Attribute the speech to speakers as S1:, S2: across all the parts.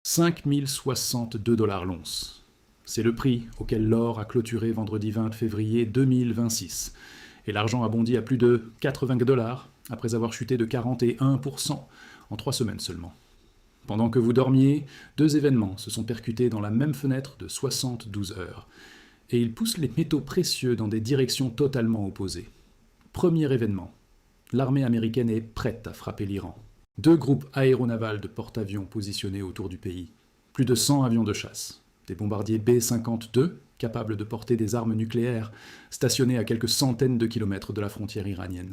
S1: 5 062 $ l'once. C'est le prix auquel l'or a clôturé vendredi 20 février 2026. Et l'argent a bondi à plus de 80 $ après avoir chuté de 41% en 3 semaines seulement. Pendant que vous dormiez, 2 événements se sont percutés dans la même fenêtre de 72 heures. Et ils poussent les métaux précieux dans des directions totalement opposées. Premier événement. L'armée américaine est prête à frapper l'Iran. 2 groupes aéronavals de porte-avions positionnés autour du pays. Plus de 100 avions de chasse. Des bombardiers B-52, capables de porter des armes nucléaires, stationnés à quelques centaines de kilomètres de la frontière iranienne.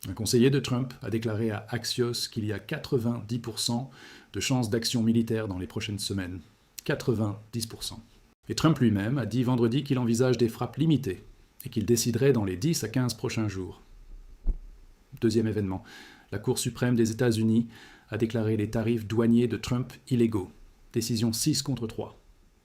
S1: Un conseiller de Trump a déclaré à Axios qu'il y a 90% de chances d'action militaire dans les prochaines semaines. 90%. Et Trump lui-même a dit vendredi qu'il envisage des frappes limitées et qu'il déciderait dans les 10 à 15 prochains jours. Deuxième événement. La Cour suprême des États-Unis a déclaré les tarifs douaniers de Trump illégaux. Décision 6 contre 3.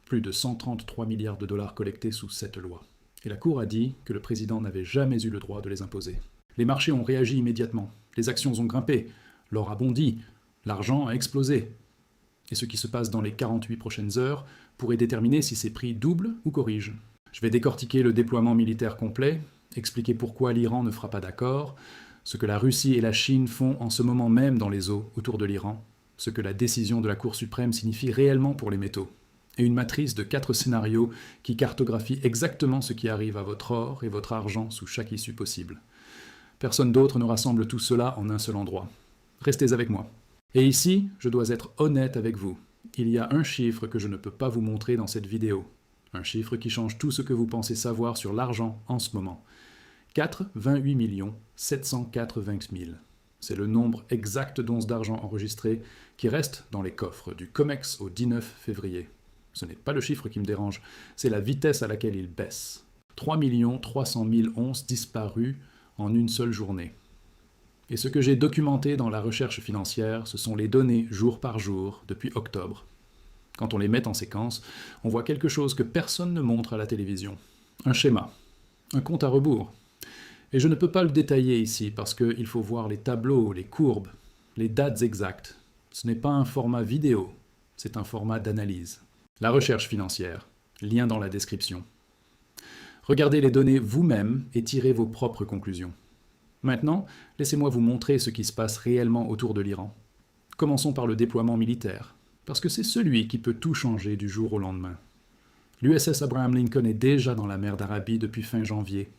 S1: Plus de 133 milliards de dollars collectés sous cette loi. Et la Cour a dit que le président n'avait jamais eu le droit de les imposer. Les marchés ont réagi immédiatement. Les actions ont grimpé. L'or a bondi. L'argent a explosé. Et ce qui se passe dans les 48 prochaines heures pourrait déterminer si ces prix doublent ou corrigent. Je vais décortiquer le déploiement militaire complet, expliquer pourquoi l'Iran ne fera pas d'accord, ce que la Russie et la Chine font en ce moment même dans les eaux autour de l'Iran, ce que la décision de la Cour suprême signifie réellement pour les métaux, et une matrice de 4 scénarios qui cartographie exactement ce qui arrive à votre or et votre argent sous chaque issue possible. Personne d'autre ne rassemble tout cela en un seul endroit. Restez avec moi. Et ici, je dois être honnête avec vous. Il y a un chiffre que je ne peux pas vous montrer dans cette vidéo. Un chiffre qui change tout ce que vous pensez savoir sur l'argent en ce moment. 28 780 000. C'est le nombre exact d'onces d'argent enregistrées qui restent dans les coffres du COMEX au 19 février. Ce n'est pas le chiffre qui me dérange, c'est la vitesse à laquelle il baisse. 3 300 000 onces disparues en une seule journée. Et ce que j'ai documenté dans la recherche financière, ce sont les données jour par jour depuis octobre. Quand on les met en séquence, on voit quelque chose que personne ne montre à la télévision. Un schéma, un compte à rebours. Et je ne peux pas le détailler ici parce qu'il faut voir les tableaux, les courbes, les dates exactes. Ce n'est pas un format vidéo, c'est un format d'analyse. La recherche financière, lien dans la description. Regardez les données vous-même et tirez vos propres conclusions. Maintenant, laissez-moi vous montrer ce qui se passe réellement autour de l'Iran. Commençons par le déploiement militaire, parce que c'est celui qui peut tout changer du jour au lendemain. L'USS Abraham Lincoln est déjà dans la mer d'Arabie depuis fin janvier.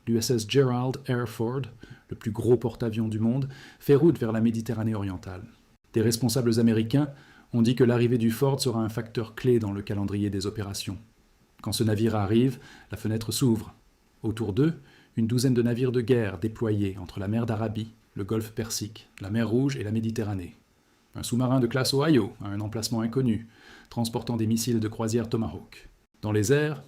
S1: L'USS Gerald R. Ford, le plus gros porte-avions du monde, fait route vers la Méditerranée orientale. Des responsables américains ont dit que l'arrivée du Ford sera un facteur clé dans le calendrier des opérations. Quand ce navire arrive, la fenêtre s'ouvre. Autour d'eux, une douzaine de navires de guerre déployés entre la mer d'Arabie, le golfe Persique, la mer Rouge et la Méditerranée. Un sous-marin de classe Ohio à un emplacement inconnu, transportant des missiles de croisière Tomahawk. Dans les airs,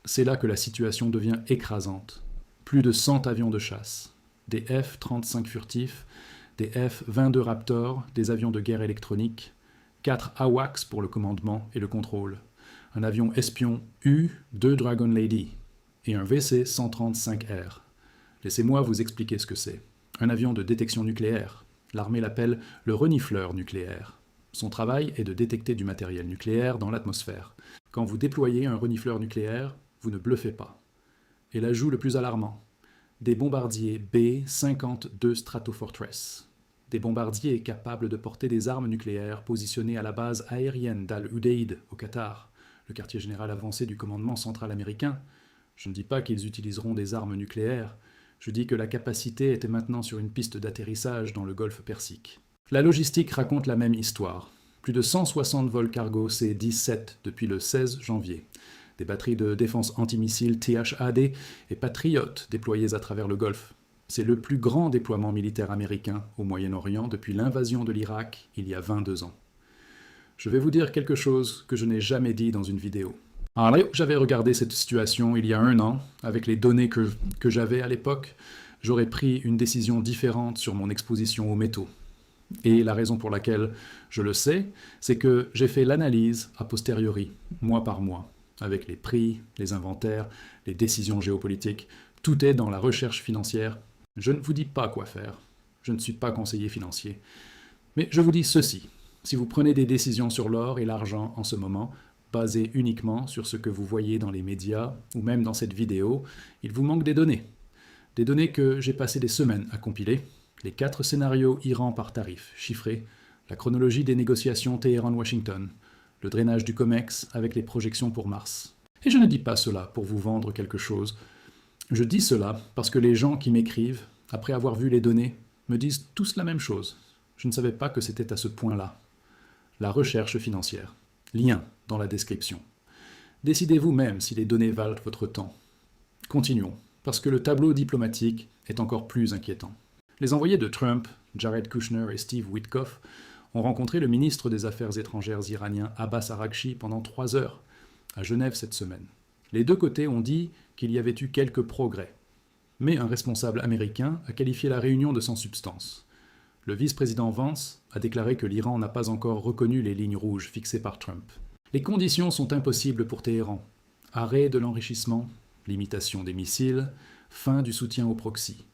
S1: c'est là que la situation devient écrasante. Plus de 100 avions de chasse, des F-35 furtifs, des F-22 Raptor, des avions de guerre électroniques, 4 AWACS pour le commandement et le contrôle, un avion espion U, 2 Dragon Lady et un VC-135R. Laissez-moi vous expliquer ce que c'est. Un avion de détection nucléaire. L'armée l'appelle le renifleur nucléaire. Son travail est de détecter du matériel nucléaire dans l'atmosphère. Quand vous déployez un renifleur nucléaire, vous ne bluffez pas. Et l'ajout le plus alarmant, des bombardiers B-52 Stratofortress. Des bombardiers capables de porter des armes nucléaires positionnées à la base aérienne d'Al-Udeid au Qatar, le quartier général avancé du commandement central américain. Je ne dis pas qu'ils utiliseront des armes nucléaires, je dis que la capacité était maintenant sur une piste d'atterrissage dans le golfe Persique. La logistique raconte la même histoire. Plus de 160 vols cargo C-17 depuis le 16 janvier. Des batteries de défense antimissiles THAD et Patriot déployées à travers le Golfe. C'est le plus grand déploiement militaire américain au Moyen-Orient depuis l'invasion de l'Irak il y a 22 ans. Je vais vous dire quelque chose que je n'ai jamais dit dans une vidéo. Alors, j'avais regardé cette situation il y a 1 an, avec les données que j'avais à l'époque, j'aurais pris une décision différente sur mon exposition aux métaux. Et la raison pour laquelle je le sais, c'est que j'ai fait l'analyse a posteriori, mois par mois. Avec les prix, les inventaires, les décisions géopolitiques, tout est dans la recherche financière. Je ne vous dis pas quoi faire, je ne suis pas conseiller financier. Mais je vous dis ceci, Si vous prenez des décisions sur l'or et l'argent en ce moment, basées uniquement sur ce que vous voyez dans les médias ou même dans cette vidéo, il vous manque des données. Des données que j'ai passé des semaines à compiler, les 4 scénarios Iran par tarif chiffrés, la chronologie des négociations Téhéran-Washington, le drainage du COMEX avec les projections pour Mars. Et je ne dis pas cela pour vous vendre quelque chose. Je dis cela parce que les gens qui m'écrivent, après avoir vu les données, me disent tous la même chose. Je ne savais pas que c'était à ce point-là. La recherche financière. Lien dans la description. Décidez vous-même si les données valent votre temps. Continuons, parce que le tableau diplomatique est encore plus inquiétant. Les envoyés de Trump, Jared Kushner et Steve Witkoff, ont rencontré le ministre des Affaires étrangères iranien Abbas Araghchi pendant 3 heures, à Genève cette semaine. Les deux côtés ont dit qu'il y avait eu quelques progrès. Mais un responsable américain a qualifié la réunion de sans substance. Le vice-président Vance a déclaré que l'Iran n'a pas encore reconnu les lignes rouges fixées par Trump. Les conditions sont impossibles pour Téhéran. Arrêt de l'enrichissement, limitation des missiles, fin du soutien aux proxys.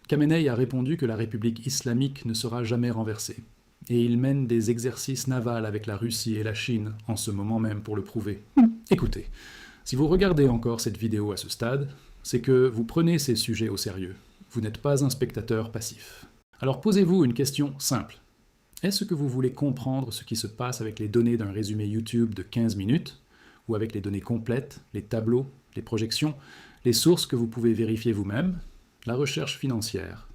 S1: Khamenei a répondu que la République islamique ne sera jamais renversée. Et il mène des exercices navals avec la Russie et la Chine en ce moment même pour le prouver. Écoutez, si vous regardez encore cette vidéo à ce stade, c'est que vous prenez ces sujets au sérieux. Vous n'êtes pas un spectateur passif. Alors posez-vous une question simple. Est-ce que vous voulez comprendre ce qui se passe avec les données d'un résumé YouTube de 15 minutes, ou avec les données complètes, les tableaux, les projections, les sources que vous pouvez vérifier vous-même, la recherche financière?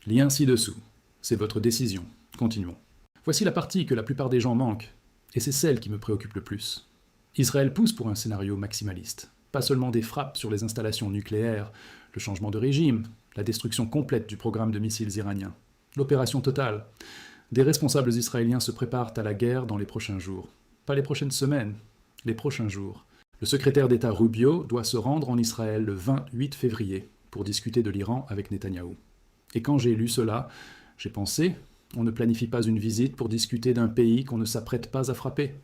S1: Lien ci-dessous. C'est votre décision. Continuons. Voici la partie que la plupart des gens manquent, et c'est celle qui me préoccupe le plus. Israël pousse pour un scénario maximaliste. Pas seulement des frappes sur les installations nucléaires, le changement de régime, la destruction complète du programme de missiles iranien, l'opération totale. Des responsables israéliens se préparent à la guerre dans les prochains jours. Pas les prochaines semaines, les prochains jours. Le secrétaire d'État Rubio doit se rendre en Israël le 28 février pour discuter de l'Iran avec Netanyahou. Et quand j'ai lu cela, j'ai pensé, on ne planifie pas une visite pour discuter d'un pays qu'on ne s'apprête pas à frapper.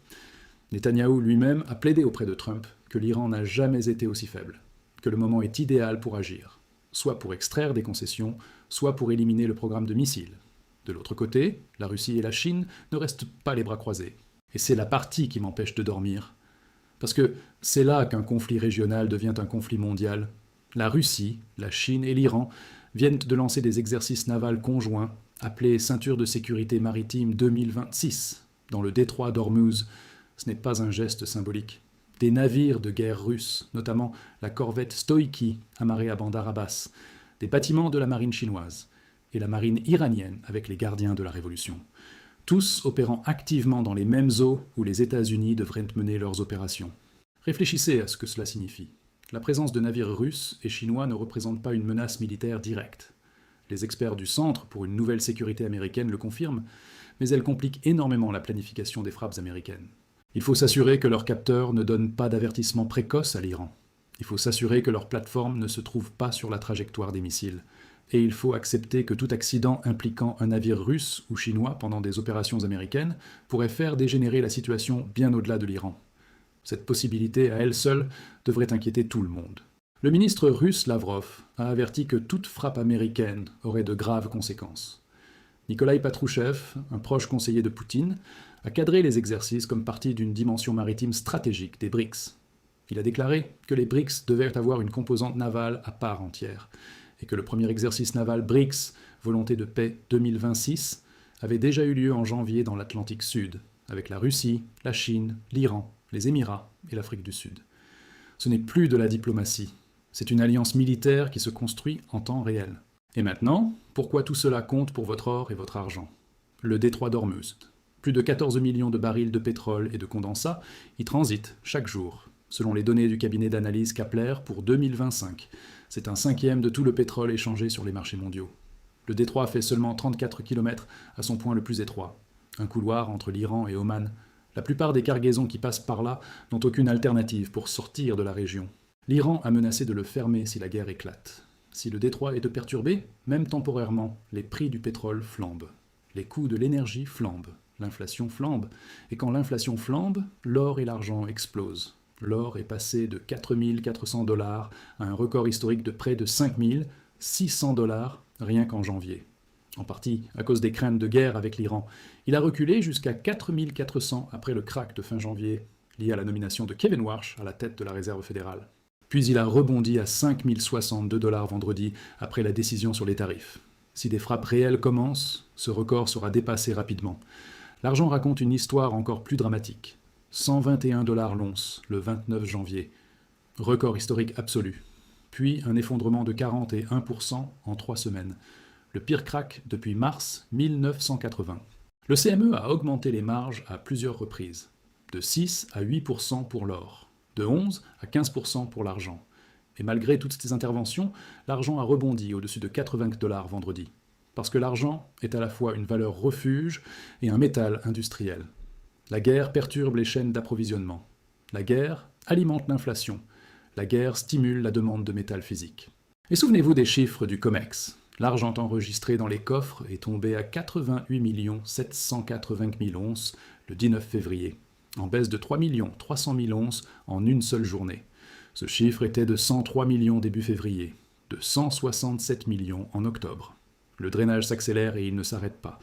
S1: Netanyahou lui-même a plaidé auprès de Trump que l'Iran n'a jamais été aussi faible, que le moment est idéal pour agir, soit pour extraire des concessions, soit pour éliminer le programme de missiles. De l'autre côté, la Russie et la Chine ne restent pas les bras croisés. Et c'est la partie qui m'empêche de dormir. Parce que c'est là qu'un conflit régional devient un conflit mondial. La Russie, la Chine et l'Iran viennent de lancer des exercices navals conjoints appelés Ceinture de sécurité maritime 2026 dans le détroit d'Ormuz. Ce n'est pas un geste symbolique. Des navires de guerre russes, notamment la corvette Stoïki amarrée à Bandar Abbas, des bâtiments de la marine chinoise et la marine iranienne avec les gardiens de la Révolution, tous opérant activement dans les mêmes eaux où les États-Unis devraient mener leurs opérations. Réfléchissez à ce que cela signifie. La présence de navires russes et chinois ne représente pas une menace militaire directe. Les experts du Centre pour une nouvelle sécurité américaine le confirment, mais elle complique énormément la planification des frappes américaines. Il faut s'assurer que leurs capteurs ne donnent pas d'avertissement précoce à l'Iran. Il faut s'assurer que leur plateforme ne se trouve pas sur la trajectoire des missiles. Et il faut accepter que tout accident impliquant un navire russe ou chinois pendant des opérations américaines pourrait faire dégénérer la situation bien au-delà de l'Iran. Cette possibilité, à elle seule, devrait inquiéter tout le monde. Le ministre russe Lavrov a averti que toute frappe américaine aurait de graves conséquences. Nikolaï Patrouchev, un proche conseiller de Poutine, a cadré les exercices comme partie d'une dimension maritime stratégique des BRICS. Il a déclaré que les BRICS devaient avoir une composante navale à part entière, et que le premier exercice naval BRICS, Volonté de paix 2026, avait déjà eu lieu en janvier dans l'Atlantique Sud, avec la Russie, la Chine, l'Iran, les Émirats et l'Afrique du Sud. Ce n'est plus de la diplomatie, c'est une alliance militaire qui se construit en temps réel. Et maintenant, pourquoi tout cela compte pour votre or et votre argent? Le détroit d'Ormuz. Plus de 14 millions de barils de pétrole et de condensat y transitent chaque jour, selon les données du cabinet d'analyse Kepler pour 2025. C'est un 1/5 de tout le pétrole échangé sur les marchés mondiaux. Le détroit fait seulement 34 km à son point le plus étroit, un couloir entre l'Iran et Oman. La plupart des cargaisons qui passent par là n'ont aucune alternative pour sortir de la région. L'Iran a menacé de le fermer si la guerre éclate. Si le détroit est perturbé, même temporairement, les prix du pétrole flambent. Les coûts de l'énergie flambent. L'inflation flambe. Et quand l'inflation flambe, l'or et l'argent explosent. L'or est passé de 4 400 $ à un record historique de près de 5 600 $ rien qu'en janvier. en partie à cause des craintes de guerre avec l'Iran. Il a reculé jusqu'à 4400 après le krach de fin janvier, lié à la nomination de Kevin Warsh à la tête de la Réserve fédérale. Puis il a rebondi à 5062 $ vendredi après la décision sur les tarifs. Si des frappes réelles commencent, ce record sera dépassé rapidement. L'argent raconte une histoire encore plus dramatique. 121 $ l'once le 29 janvier. Record historique absolu. Puis un effondrement de 41% en 3 semaines. Le pire krach depuis mars 1980. Le CME a augmenté les marges à plusieurs reprises. De 6 à 8% pour l'or. De 11 à 15% pour l'argent. Et malgré toutes ces interventions, l'argent a rebondi au-dessus de 80 $ vendredi. Parce que l'argent est à la fois une valeur refuge et un métal industriel. La guerre perturbe les chaînes d'approvisionnement. La guerre alimente l'inflation. La guerre stimule la demande de métal physique. Et souvenez-vous des chiffres du COMEX. L'argent enregistré dans les coffres est tombé à 88 780 000 onces le 19 février, en baisse de 3 300 000 onces en une seule journée. Ce chiffre était de 103 millions début février, de 167 millions en octobre. Le drainage s'accélère et il ne s'arrête pas.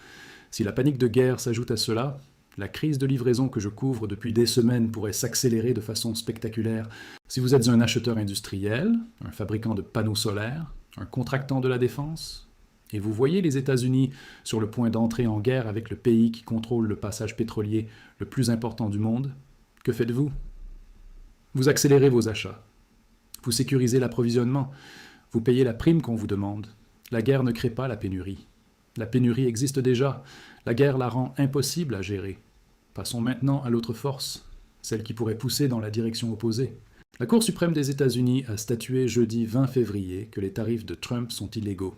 S1: Si la panique de guerre s'ajoute à cela, la crise de livraison que je couvre depuis des semaines pourrait s'accélérer de façon spectaculaire. Si vous êtes un acheteur industriel, un fabricant de panneaux solaires, un contractant de la défense, et vous voyez les États-Unis sur le point d'entrer en guerre avec le pays qui contrôle le passage pétrolier le plus important du monde, que faites-vous? Vous accélérez vos achats. Vous sécurisez l'approvisionnement. Vous payez la prime qu'on vous demande. La guerre ne crée pas la pénurie. La pénurie existe déjà. La guerre la rend impossible à gérer. Passons maintenant à l'autre force, celle qui pourrait pousser dans la direction opposée. La Cour suprême des États-Unis a statué jeudi 20 février que les tarifs de Trump sont illégaux.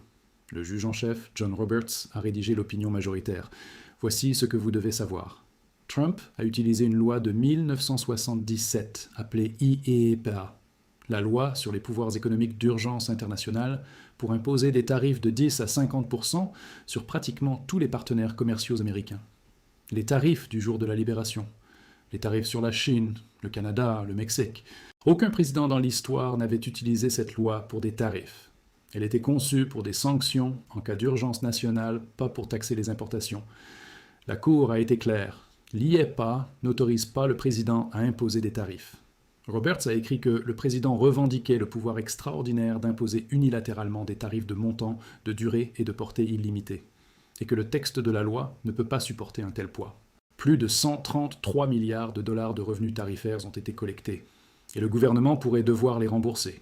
S1: Le juge en chef, John Roberts, a rédigé l'opinion majoritaire. Voici ce que vous devez savoir. Trump a utilisé une loi de 1977, appelée IEEPA, la loi sur les pouvoirs économiques d'urgence internationale, pour imposer des tarifs de 10 à 50% sur pratiquement tous les partenaires commerciaux américains. Les tarifs du jour de la libération, les tarifs sur la Chine, le Canada, le Mexique. Aucun président dans l'histoire n'avait utilisé cette loi pour des tarifs. Elle était conçue pour des sanctions en cas d'urgence nationale, pas pour taxer les importations. La Cour a été claire. L'IEPA n'autorise pas le président à imposer des tarifs. Roberts a écrit que le président revendiquait le pouvoir extraordinaire d'imposer unilatéralement des tarifs de montant, de durée et de portée illimitée, et que le texte de la loi ne peut pas supporter un tel poids. Plus de 133 milliards de dollars de revenus tarifaires ont été collectés, et le gouvernement pourrait devoir les rembourser.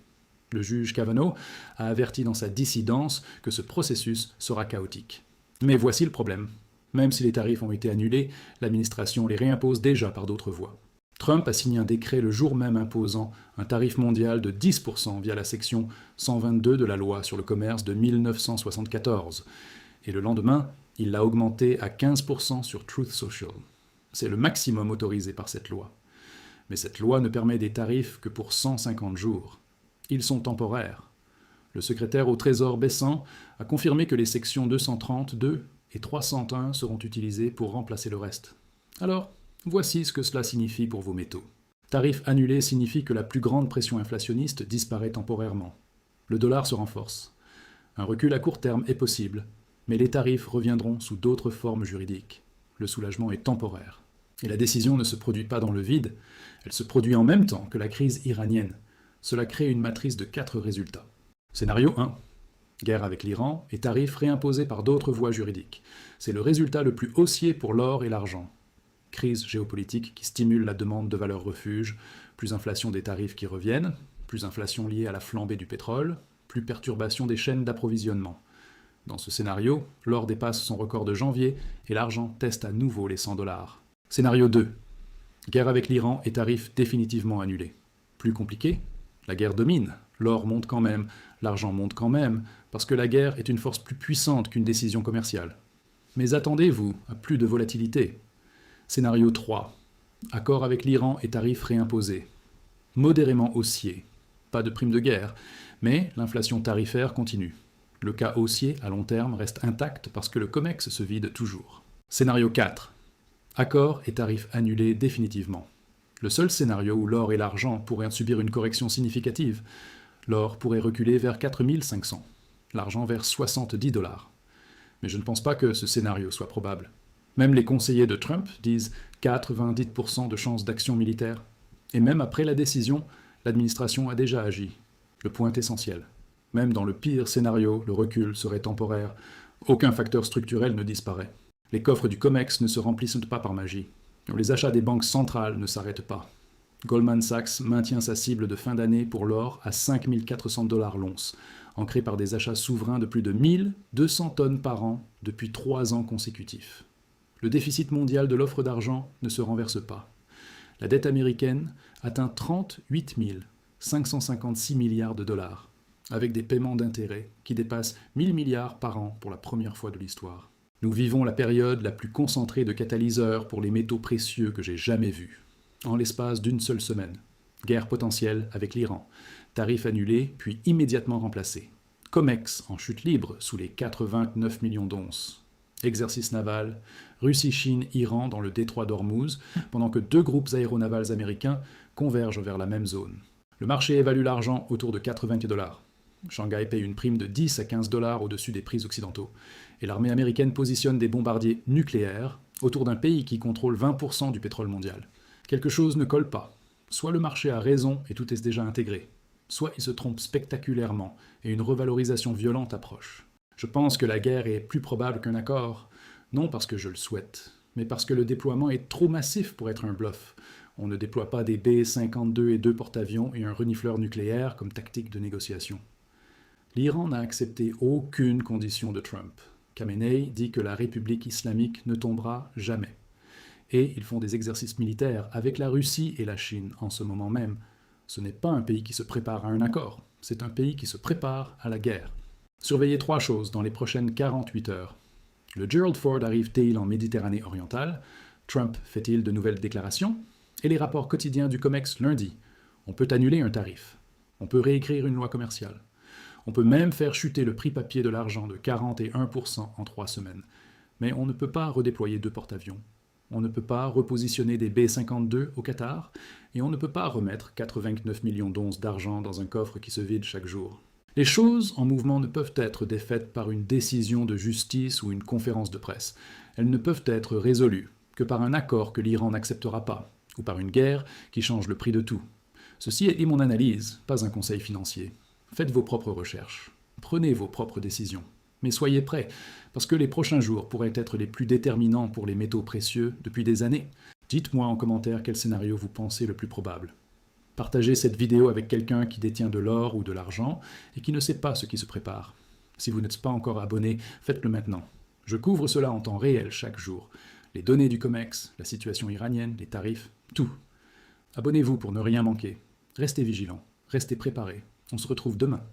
S1: Le juge Kavanaugh a averti dans sa dissidence que ce processus sera chaotique. Mais voici le problème. Même si les tarifs ont été annulés, l'administration les réimpose déjà par d'autres voies. Trump a signé un décret le jour même imposant un tarif mondial de 10% via la section 122 de la loi sur le commerce de 1974. Et le lendemain, il l'a augmenté à 15% sur Truth Social. C'est le maximum autorisé par cette loi. Mais cette loi ne permet des tarifs que pour 150 jours. Ils sont temporaires. Le secrétaire au Trésor Bessant a confirmé que les sections 232 et 301 seront utilisées pour remplacer le reste. Alors, voici ce que cela signifie pour vos métaux. Tarif annulé signifie que la plus grande pression inflationniste disparaît temporairement. Le dollar se renforce. Un recul à court terme est possible, mais les tarifs reviendront sous d'autres formes juridiques. Le soulagement est temporaire. Et la décision ne se produit pas dans le vide, elle se produit en même temps que la crise iranienne. Cela crée une matrice de 4 résultats. Scénario 1. Guerre avec l'Iran et tarifs réimposés par d'autres voies juridiques. C'est le résultat le plus haussier pour l'or et l'argent. Crise géopolitique qui stimule la demande de valeurs refuge, plus inflation des tarifs qui reviennent, plus inflation liée à la flambée du pétrole, plus perturbation des chaînes d'approvisionnement. Dans ce scénario, l'or dépasse son record de janvier et l'argent teste à nouveau les 100 $. Scénario 2. Guerre avec l'Iran et tarifs définitivement annulés. Plus compliqué, la guerre domine, l'or monte quand même, l'argent monte quand même, parce que la guerre est une force plus puissante qu'une décision commerciale. Mais attendez-vous à plus de volatilité. Scénario 3. Accord avec l'Iran et tarifs réimposés. Modérément haussier. Pas de prime de guerre, mais l'inflation tarifaire continue. Le cas haussier à long terme reste intact parce que le COMEX se vide toujours. Scénario 4. Accord et tarifs annulés définitivement. Le seul scénario où l'or et l'argent pourraient subir une correction significative. L'or pourrait reculer vers 4500, l'argent vers 70 $. Mais je ne pense pas que ce scénario soit probable. Même les conseillers de Trump disent 90% de chances d'action militaire. Et même après la décision, l'administration a déjà agi. Le point essentiel. Même dans le pire scénario, le recul serait temporaire. Aucun facteur structurel ne disparaît. Les coffres du COMEX ne se remplissent pas par magie. Les achats des banques centrales ne s'arrêtent pas. Goldman Sachs maintient sa cible de fin d'année pour l'or à 5 400 $ l'once, ancrée par des achats souverains de plus de 1200 tonnes par an depuis 3 ans consécutifs. Le déficit mondial de l'offre d'argent ne se renverse pas. La dette américaine atteint 38 556 milliards de dollars, avec des paiements d'intérêts qui dépassent 1000 milliards par an pour la première fois de l'histoire. Nous vivons la période la plus concentrée de catalyseurs pour les métaux précieux que j'ai jamais vue. En l'espace d'une seule semaine. Guerre potentielle avec l'Iran. Tarifs annulés, puis immédiatement remplacés. COMEX en chute libre sous les 89 millions d'onces. Exercice naval, Russie, Chine, Iran dans le détroit d'Ormuz, pendant que 2 groupes aéronavals américains convergent vers la même zone. Le marché évalue l'argent autour de 80 $. Shanghai paye une prime de 10 à 15 $ au-dessus des prix occidentaux. Et l'armée américaine positionne des bombardiers nucléaires autour d'un pays qui contrôle 20% du pétrole mondial. Quelque chose ne colle pas. Soit le marché a raison et tout est déjà intégré, soit il se trompe spectaculairement et une revalorisation violente approche. Je pense que la guerre est plus probable qu'un accord, non parce que je le souhaite, mais parce que le déploiement est trop massif pour être un bluff. On ne déploie pas des B-52 et 2 porte-avions et un renifleur nucléaire comme tactique de négociation. L'Iran n'a accepté aucune condition de Trump. Khamenei dit que la République islamique ne tombera jamais. Et ils font des exercices militaires avec la Russie et la Chine en ce moment même. Ce n'est pas un pays qui se prépare à un accord, c'est un pays qui se prépare à la guerre. Surveillez 3 choses dans les prochaines 48 heures. Le Gerald Ford arrive-t-il en Méditerranée orientale? Trump fait-il de nouvelles déclarations? Et les rapports quotidiens du COMEX lundi. On peut annuler un tarif. On peut réécrire une loi commerciale. On peut même faire chuter le prix papier de l'argent de 41% en 3 semaines. Mais on ne peut pas redéployer 2 porte-avions. On ne peut pas repositionner des B-52 au Qatar, et on ne peut pas remettre 89 millions d'onces d'argent dans un coffre qui se vide chaque jour. Les choses en mouvement ne peuvent être défaites par une décision de justice ou une conférence de presse. Elles ne peuvent être résolues que par un accord que l'Iran n'acceptera pas, ou par une guerre qui change le prix de tout. Ceci est mon analyse, pas un conseil financier. Faites vos propres recherches. Prenez vos propres décisions. Mais soyez prêts, parce que les prochains jours pourraient être les plus déterminants pour les métaux précieux depuis des années. Dites-moi en commentaire quel scénario vous pensez le plus probable. Partagez cette vidéo avec quelqu'un qui détient de l'or ou de l'argent et qui ne sait pas ce qui se prépare. Si vous n'êtes pas encore abonné, faites-le maintenant. Je couvre cela en temps réel chaque jour. Les données du COMEX, la situation iranienne, les tarifs, tout. Abonnez-vous pour ne rien manquer. Restez vigilants, restez préparés. On se retrouve demain.